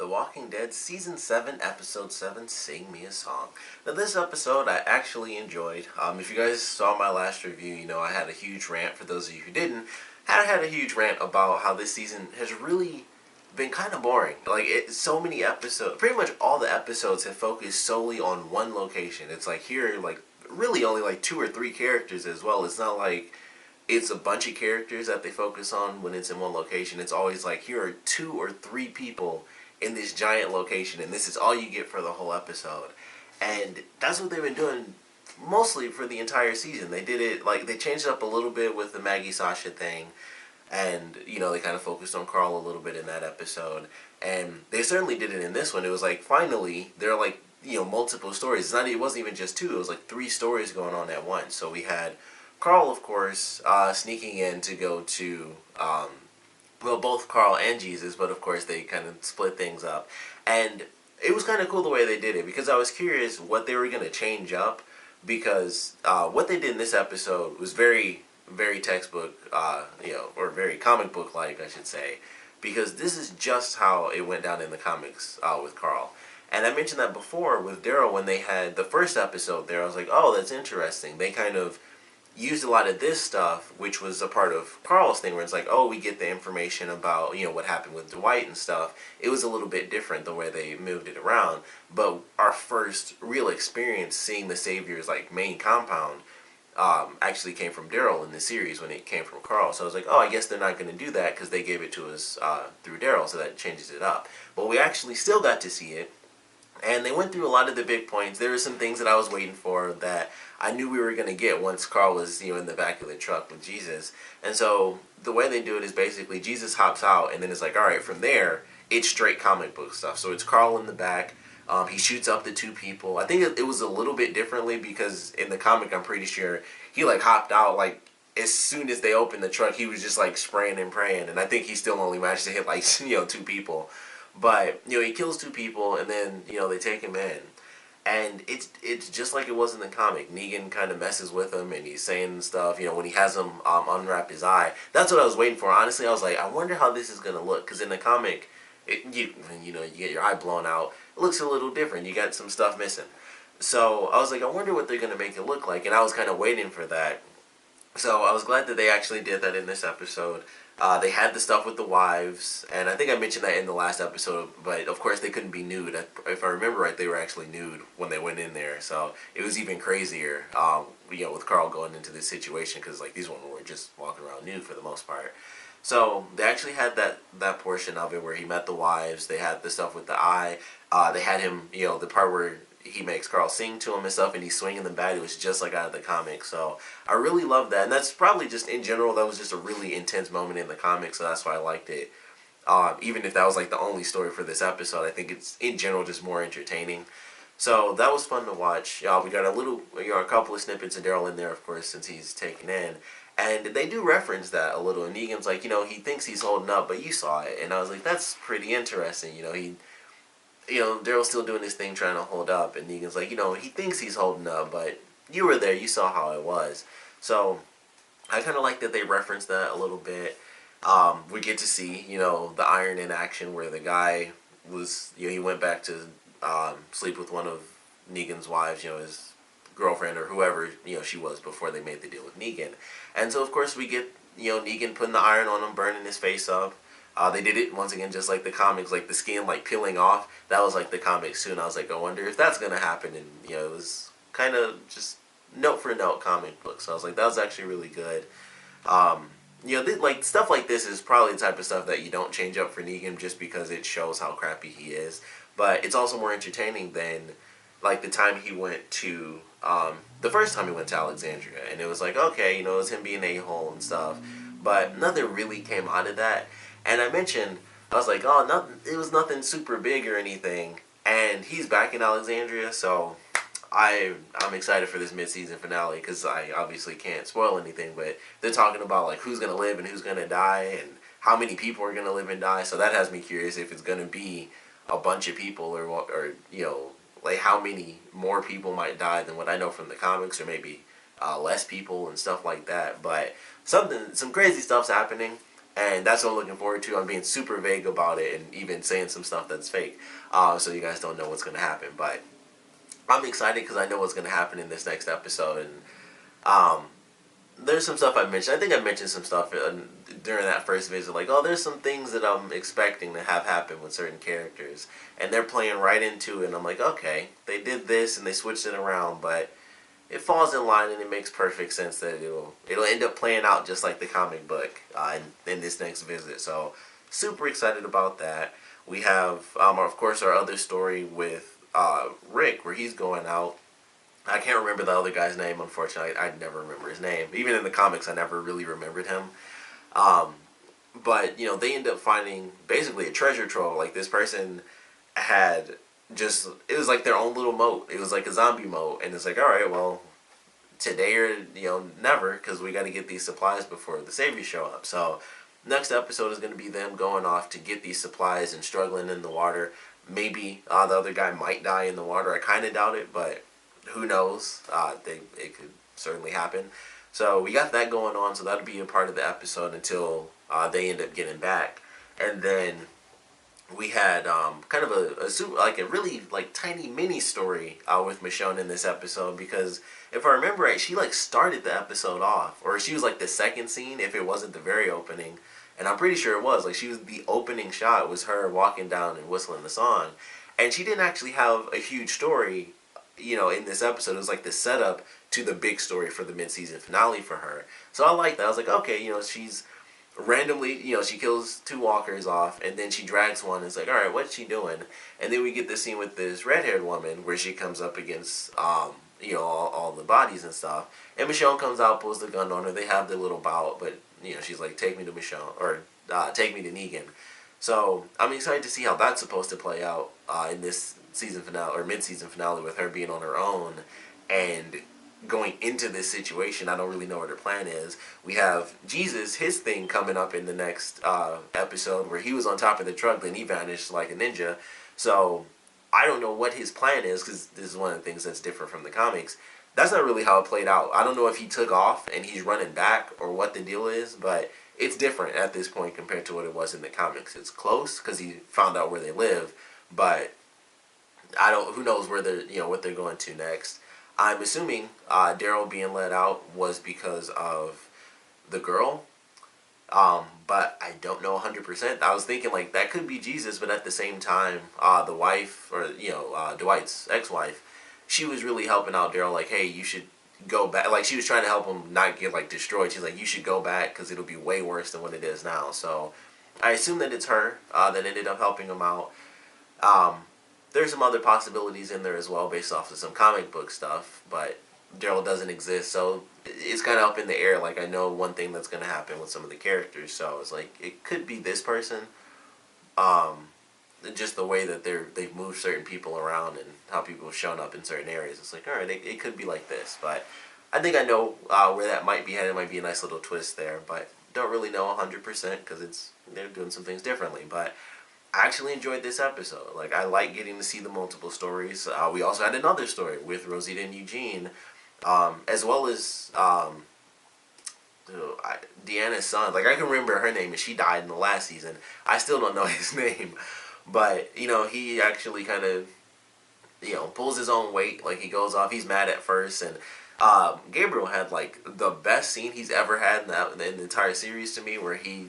The Walking Dead Season 7, Episode 7, Sing Me a Song. Now this episode I actually enjoyed. If you guys saw my last review, you know I had a huge rant. For those of you who didn't, I had a huge rant about how this season has really been kind of boring. Like, so many episodes, pretty much all the episodes have focused solely on one location. It's like here, like, really only like 2 or 3 characters as well. It's not like it's a bunch of characters that they focus on when it's in one location. It's always like, here are 2 or 3 people in this giant location, and this is all you get for the whole episode. And that's what they've been doing mostly for the entire season. They did it, like, they changed it up a little bit with the Maggie Sasha thing, and, you know, they kind of focused on Carl a little bit in that episode. And they certainly did it in this one. It was like, finally, there are, like, you know, multiple stories. It wasn't even just 2, it was like 3 stories going on at once. So we had Carl, of course, sneaking in to go to, well, both Carl and Jesus, but of course they kind of split things up. And it was kind of cool the way they did it, because I was curious what they were going to change up, because what they did in this episode was very, very textbook, you know, or very comic book-like, I should say, because this is just how it went down in the comics with Carl. And I mentioned that before with Daryl when they had the first episode there. I was like, oh, that's interesting. They kind of used a lot of this stuff, which was a part of Carl's thing, where it's like, oh, we get the information about, you know, what happened with Dwight and stuff. It was a little bit different the way they moved it around, but our first real experience seeing the Savior's, like, main compound actually came from Daryl in the series when it came from Carl. So I was like, oh, I guess they're not going to do that because they gave it to us through Daryl, so that changes it up. But we actually still got to see it, and they went through a lot of the big points. There were some things that I was waiting for that I knew we were going to get once Carl was, you know, in the back of the truck with Jesus. And so the way they do it is basically Jesus hops out, and then it's like, all right, from there, it's straight comic book stuff. So it's Carl in the back. He shoots up the 2 people. I think it was a little bit differently because in the comic, I'm pretty sure he, like, hopped out, like, as soon as they opened the truck, he was just, like, spraying and praying. And I think he still only managed to hit, like, you know, 2 people. But, you know, he kills 2 people, and then, you know, they take him in. And it's just like it was in the comic. Negan kind of messes with him, and he's saying stuff, you know, when he has him unwrap his eye. That's what I was waiting for. Honestly, I was like, I wonder how this is going to look. Because in the comic, you know, you get your eye blown out. It looks a little different. You got some stuff missing. So I was like, I wonder what they're going to make it look like. And I was kind of waiting for that. So I was glad that they actually did that in this episode. They had the stuff with the wives, and I think I mentioned that in the last episode, but of course they couldn't be nude. If I remember right, they were actually nude when they went in there, so it was even crazier, you know, with Carl going into this situation, because, like, these women were just walking around nude for the most part. So they actually had that portion of it where he met the wives. They had the stuff with the eye. They had him, you know, the part where he makes Carl sing to him and stuff, and he's swinging the bat. It was just like out of the comic. So I really love that, and that's probably just in general, that was just a really intense moment in the comic, so that's why I liked it. Even if that was like the only story for this episode, I think it's in general just more entertaining. So that was fun to watch. We got a couple of snippets of Daryl in there, of course, since he's taken in. And they do reference that a little. And Negan's like, you know, he thinks he's holding up, but you saw it. And I was like, that's pretty interesting. You know, Daryl's still doing his thing trying to hold up. And Negan's like, you know, he thinks he's holding up, but you were there. You saw how it was. So I kind of like that they referenced that a little bit. We get to see, you know, the iron in action where the guy was, you know, he went back to sleep with one of Negan's wives, you know, his girlfriend or whoever, you know, she was before they made the deal with Negan. And so, of course, we get, you know, Negan putting the iron on him, burning his face up. They did it, once again, just like the comics, like the skin, like, peeling off. That was like the comics, too, and I was like, I wonder if that's going to happen. And, you know, it was kind of just note-for-note comic book. So I was like, that was actually really good. You know, like, stuff like this is probably the type of stuff that you don't change up for Negan just because it shows how crappy he is. But it's also more entertaining than, like, the time he went to, the first time he went to Alexandria. And it was like, okay, you know, it was him being a-hole and stuff. But nothing really came out of that. And I mentioned, I was like, oh, it was nothing super big or anything. And he's back in Alexandria, so I'm excited for this mid-season finale, because I obviously can't spoil anything, but they're talking about, like, who's going to live and who's going to die, and how many people are going to live and die, so that has me curious if it's going to be a bunch of people, or you know, like, how many more people might die than what I know from the comics, or maybe less people and stuff like that. But some crazy stuff's happening. And that's what I'm looking forward to. I'm being super vague about it and even saying some stuff that's fake, so you guys don't know what's going to happen. But I'm excited because I know what's going to happen in this next episode. And um, there's some stuff I mentioned. I think I mentioned some stuff during that first visit, like, oh, there's some things that I'm expecting to have happen with certain characters, and they're playing right into it. And I'm like, okay, they did this and they switched it around, but it falls in line and it makes perfect sense that it'll end up playing out just like the comic book in this next visit. So super excited about that. We have, of course, our other story with Rick, where he's going out. I can't remember the other guy's name, unfortunately. I never remember his name. Even in the comics, I never really remembered him. Um, but, they end up finding basically a treasure trove. Like, this person had just, it was like their own little moat. It was like a zombie moat. And it's like, all right, well, today or, never, because we got to get these supplies before the saviors show up. So, next episode is going to be them going off to get these supplies and struggling in the water. Maybe the other guy might die in the water. I kind of doubt it, but who knows? It could certainly happen. So we got that going on, so that'll be a part of the episode until they end up getting back. And then we had kind of a really like tiny mini story with Michonne in this episode, because if I remember right, she like started the episode off, or she was like the second scene if it wasn't the very opening. And I'm pretty sure it was. Like, she was the opening shot was her walking down and whistling the song. And she didn't actually have a huge story, in this episode. It was like the setup to the big story for the mid-season finale for her. So I like that. I was like, okay, she's randomly, she kills 2 walkers off, and then she drags one, and it's like, all right, what's she doing? And then we get this scene with this red-haired woman where she comes up against, all the bodies and stuff. And Michonne comes out, pulls the gun on her. They have their little bout, but, she's like, take me to Michonne, or take me to Negan. So I'm excited to see how that's supposed to play out in this season finale, or mid-season finale, with her being on her own and going into this situation. I don't really know what her plan is. We have Jesus, his thing coming up in the next episode, where he was on top of the truck, then he vanished like a ninja. So I don't know what his plan is, because this is one of the things that's different from the comics. That's not really how it played out. I don't know if he took off and he's running back or what the deal is, but it's different at this point compared to what it was in the comics. It's close because he found out where they live, but who knows where they're, what they're going to next. I'm assuming Daryl being let out was because of the girl, but I don't know 100%. I was thinking like that could be Jesus, but at the same time, the wife, or Dwight's ex-wife, she was really helping out Daryl. Like, hey, you should go back. Like, she was trying to help him not get like destroyed. She's like, you should go back because it'll be way worse than what it is now. So I assume that it's her that ended up helping him out. There's some other possibilities in there as well based off of some comic book stuff, but Daryl doesn't exist, so it's kind of up in the air. Like, I know one thing that's going to happen with some of the characters, so it's like, it could be this person. Just the way that they've moved certain people around and how people have shown up in certain areas. It's like, alright, it could be like this, but I think I know where that might be headed. It might be a nice little twist there, but don't really know 100% because they're doing some things differently. But I actually enjoyed this episode. Like, I like getting to see the multiple stories. We also had another story with Rosita and Eugene, as well as Deanna's son. Like, I can remember her name, and she died in the last season. I still don't know his name, but he actually kind of pulls his own weight. Like, he goes off. He's mad at first, and Gabriel had like the best scene he's ever had in the entire series to me, where he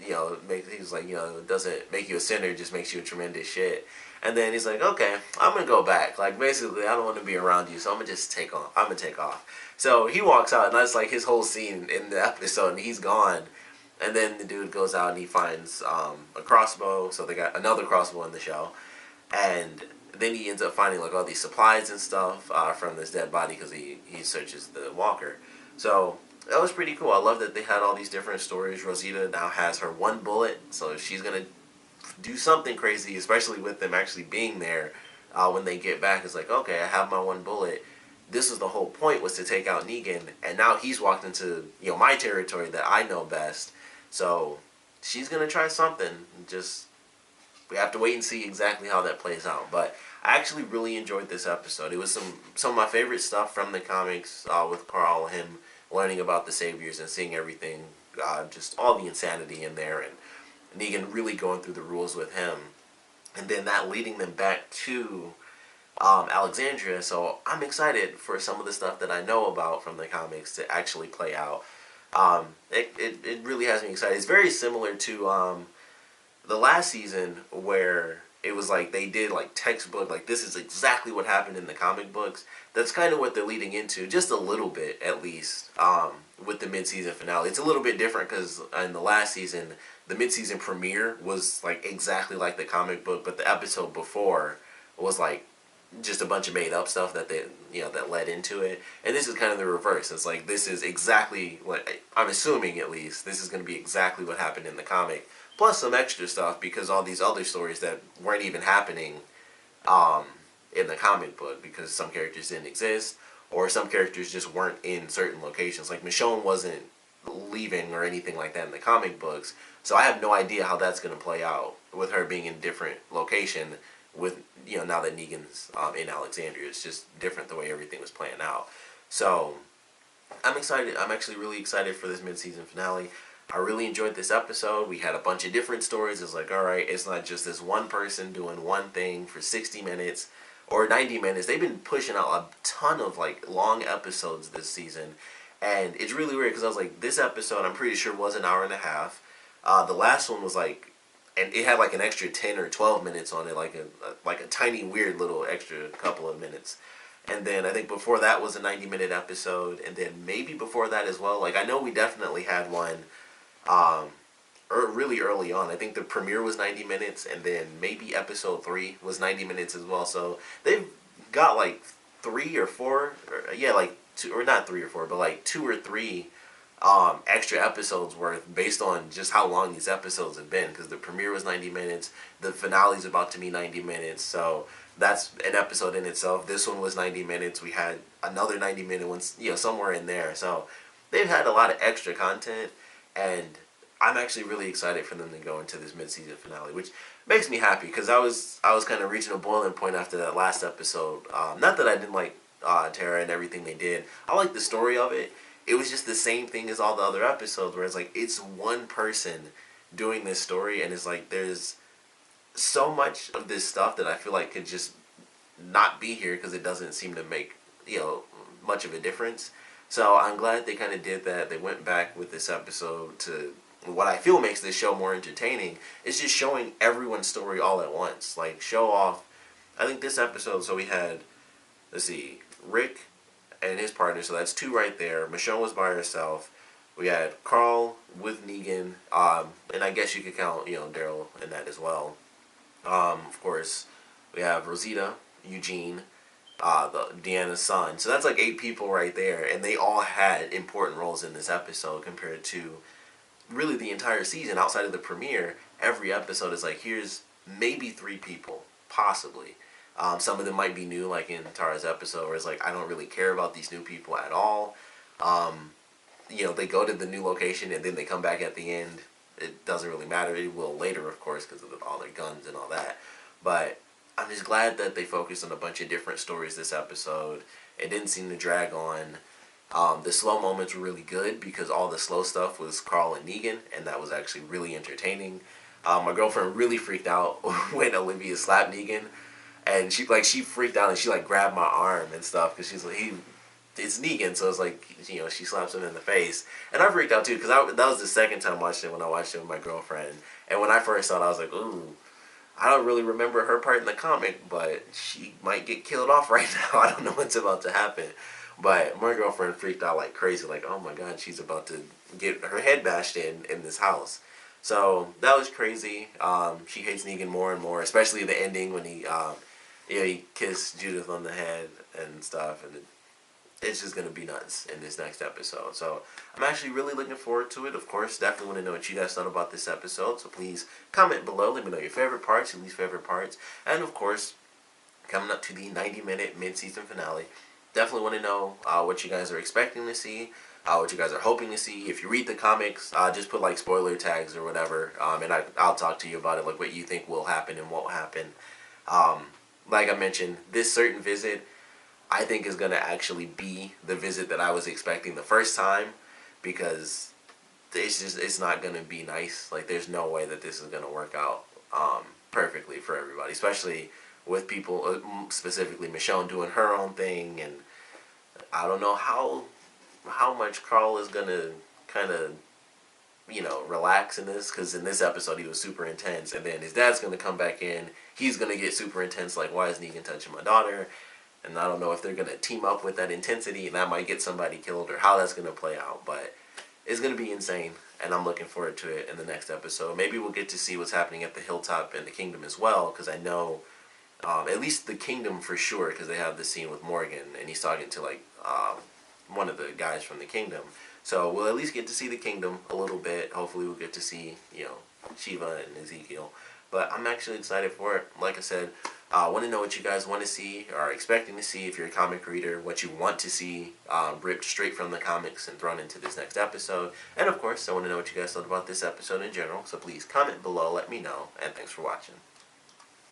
he's like, it doesn't make you a sinner, it just makes you a tremendous shit. And then he's like, okay, I'm gonna go back. Like, basically, I don't want to be around you, so I'm gonna just take off. I'm gonna take off. So he walks out, and that's like his whole scene in the episode, and he's gone. And then the dude goes out and he finds a crossbow. So they got another crossbow in the show, and then he ends up finding like all these supplies and stuff from this dead body because he searches the walker. So that was pretty cool. I love that they had all these different stories. Rosita now has her 1 bullet, so she's gonna do something crazy, especially with them actually being there when they get back. It's like, okay, I have my 1 bullet. This is the whole point, was to take out Negan, and now he's walked into my territory that I know best. So she's gonna try something. Just we have to wait and see exactly how that plays out. But I actually really enjoyed this episode. It was some of my favorite stuff from the comics with Carl, him learning about the Saviors and seeing everything just all the insanity in there, and Negan really going through the rules with him, and then that leading them back to Alexandria. So I'm excited for some of the stuff that I know about from the comics to actually play out. It really has me excited. It's very similar to the last season, where it was like they did like textbook, like this is exactly what happened in the comic books. That's kind of what they're leading into, just a little bit at least, with the mid-season finale. It's a little bit different because in the last season, the mid-season premiere was like exactly like the comic book, but the episode before was like just a bunch of made up stuff that they, that led into it. And this is kind of the reverse. It's like this is exactly what I'm assuming, at least this is going to be exactly what happened in the comic, plus some extra stuff because all these other stories that weren't even happening in the comic book, because some characters didn't exist or some characters just weren't in certain locations. Like Michonne wasn't leaving or anything like that in the comic books, so I have no idea how that's going to play out with her being in different location with, now that Negan's in Alexandria. It's just different the way everything was playing out. So I'm excited. I'm actually really excited for this mid-season finale. I really enjoyed this episode. We had a bunch of different stories. It's like, alright, it's not just this one person doing one thing for 60 minutes or 90 minutes. They've been pushing out a ton of like long episodes this season. And it's really weird because I was like, this episode I'm pretty sure was an hour and a half. The last one was like, and it had like an extra 10 or 12 minutes on it, like a tiny weird little extra couple of minutes. And then I think before that was a 90-minute episode, and then maybe before that as well. Like I know we definitely had one really early on. I think the premiere was 90 minutes, and then maybe episode 3 was 90 minutes as well. So they've got like 3 or 4, like 2, or not 3 or 4, but like 2 or 3 extra episodes worth based on just how long these episodes have been, because the premiere was 90 minutes, the finale's about to be 90 minutes, so that's an episode in itself. This one was 90 minutes. We had another 90-minute one, somewhere in there. So they've had a lot of extra content, and I'm actually really excited for them to go into this mid-season finale, which makes me happy because I was kind of reaching a boiling point after that last episode. Not that I didn't like Tara and everything they did. I like the story of it. It was just the same thing as all the other episodes, where it's like it's one person doing this story, and it's like there's so much of this stuff that I feel like could just not be here because it doesn't seem to make much of a difference. So I'm glad they kind of did that. They went back with this episode to what I feel makes this show more entertaining. It's just showing everyone's story all at once. Like show off. I think this episode, so we had, let's see, Rick and his partner, so that's 2 right there. Michonne was by herself. We had Carl with Negan, and I guess you could count, Daryl in that as well. Of course, we have Rosita, Eugene, Deanna's son. So that's like 8 people right there, and they all had important roles in this episode compared to really the entire season. Outside of the premiere, every episode is like, here's maybe 3 people, possibly. Some of them might be new, like in Tara's episode, where it's like, I don't really care about these new people at all. They go to the new location and then they come back at the end. It doesn't really matter. It will later, of course, because of all their guns and all that. But I'm just glad that they focused on a bunch of different stories this episode. It didn't seem to drag on. The slow moments were really good because all the slow stuff was Carl and Negan, and that was actually really entertaining. My girlfriend really freaked out when Olivia slapped Negan. And she freaked out and she like grabbed my arm and stuff because she's like, it's Negan, so it's like, she slaps him in the face. And I freaked out too because that was the second time watching it, when I watched it with my girlfriend. And when I first saw it, I was like, ooh, I don't really remember her part in the comic, but she might get killed off right now. I don't know what's about to happen. But my girlfriend freaked out like crazy, like, oh my god, she's about to get her head bashed in this house. So that was crazy. She hates Negan more and more, especially the ending when he kissed Judith on the head and stuff, and it's just going to be nuts in this next episode. So I'm actually really looking forward to it. Of course, definitely want to know what you guys thought about this episode, so please comment below. Let me know your favorite parts, your least favorite parts, and of course, coming up to the 90-minute mid-season finale, definitely want to know what you guys are expecting to see, what you guys are hoping to see. If you read the comics, just put like spoiler tags or whatever, and I'll talk to you about it, like what you think will happen and won't happen. Like I mentioned, this certain visit I think is going to actually be the visit that I was expecting the first time, because it's not gonna be nice. Like, there's no way that this is gonna work out perfectly for everybody, especially with people, specifically Michonne doing her own thing, and I don't know how much Carl is gonna kind of, relax in this, because in this episode he was super intense, and then his dad's gonna come back in, he's gonna get super intense, like, why is Negan touching my daughter? And I don't know if they're gonna team up with that intensity, and that might get somebody killed, or how that's gonna play out, but it's gonna be insane, and I'm looking forward to it in the next episode. Maybe we'll get to see what's happening at the hilltop and the kingdom as well, because I know, at least the kingdom for sure, because they have the scene with Morgan, and he's talking to, like, one of the guys from the kingdom. So we'll at least get to see the kingdom a little bit. Hopefully we'll get to see, Shiva and Ezekiel. But I'm actually excited for it. Like I said, I want to know what you guys want to see or are expecting to see if you're a comic reader, what you want to see ripped straight from the comics and thrown into this next episode. And of course, I want to know what you guys thought about this episode in general. So please comment below, let me know, and thanks for watching.